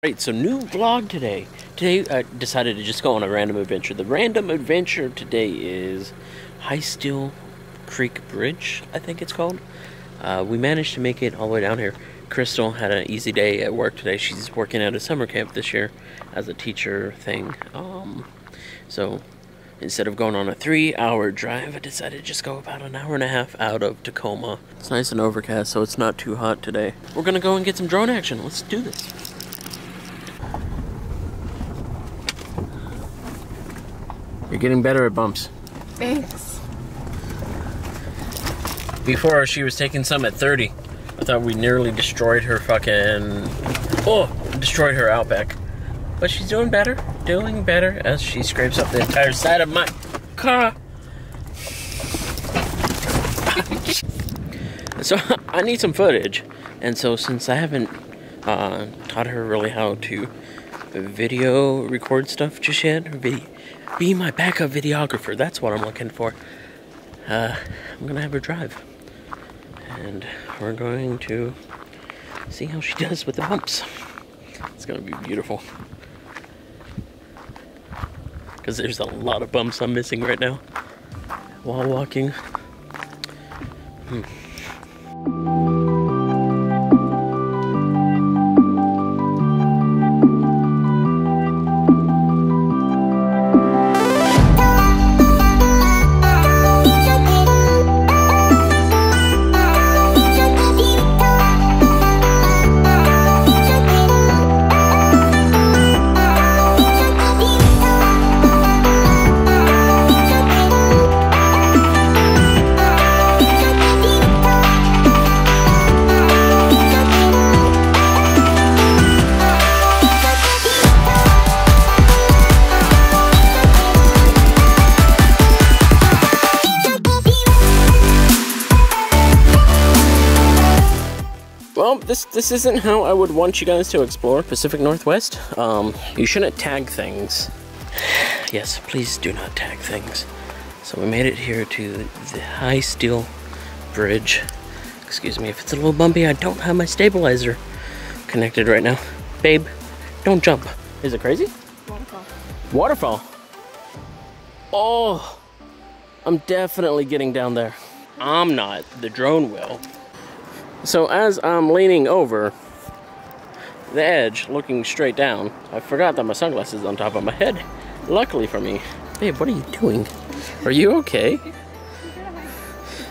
Alright, so new vlog today. Today I decided to just go on a random adventure. The random adventure today is High Steel Creek Bridge, I think it's called. We managed to make it all the way down here. Crystal had an easy day at work today. She's working at a summer camp this year as a teacher thing. So instead of going on a 3-hour drive, I decided to just go about an hour and a half out of Tacoma. It's nice and overcast, so it's not too hot today. We're gonna go and get some drone action. Let's do this. You're getting better at bumps. Thanks. Before, she was taking some at 30. I thought we nearly destroyed her destroyed her Outback. But she's doing better as she scrapes up the entire side of my car. So I need some footage. And so since I haven't taught her really how to video record stuff just yet, be my backup videographer, that's what I'm looking for. I'm gonna have her drive. And we're going to see how she does with the bumps. It's gonna be beautiful. Because there's a lot of bumps I'm missing right now while walking. Well, this isn't how I would want you guys to explore Pacific Northwest. You shouldn't tag things. Yes, please do not tag things. So we made it here to the High Steel Bridge. Excuse me if it's a little bumpy. I don't have my stabilizer connected right now. Babe, don't jump. Is it crazy? Waterfall. Waterfall? Oh, I'm definitely getting down there. I'm not. The drone will. So as I'm leaning over the edge, looking straight down, I forgot that my sunglasses on top of my head. Luckily for me. Babe, what are you doing? Are you okay?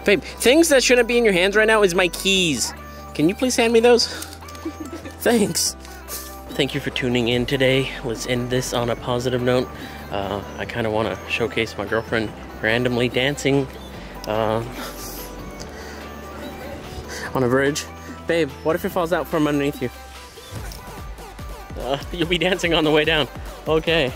Babe, things that shouldn't be in your hands right now is my keys. Can you please hand me those? Thanks. Thank you for tuning in today. Let's end this on a positive note. I kind of want to showcase my girlfriend randomly dancing on a bridge. Babe, what if it falls out from underneath you? You'll be dancing on the way down. Okay.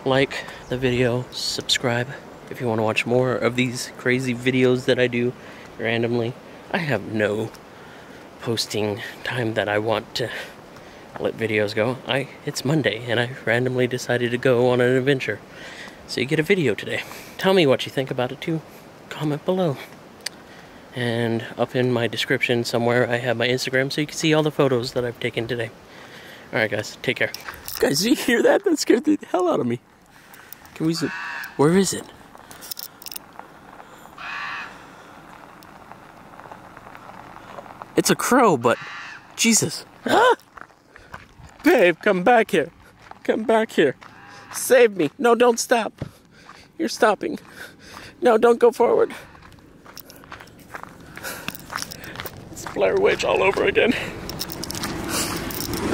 Like the video, subscribe if you want to watch more of these crazy videos that I do randomly. I have no posting time that I want to let videos go. It's Monday and I randomly decided to go on an adventure. So you get a video today. Tell me what you think about it too. Comment below. And up in my description somewhere I have my Instagram so you can see all the photos that I've taken today. Alright guys, take care. Guys, did you hear that? That scared the hell out of me. Can we zoom? Where is it? It's a crow, but Jesus. Ah! Babe, come back here. Come back here. Save me. No, don't stop. You're stopping. No, don't go forward. It's Blair Witch all over again.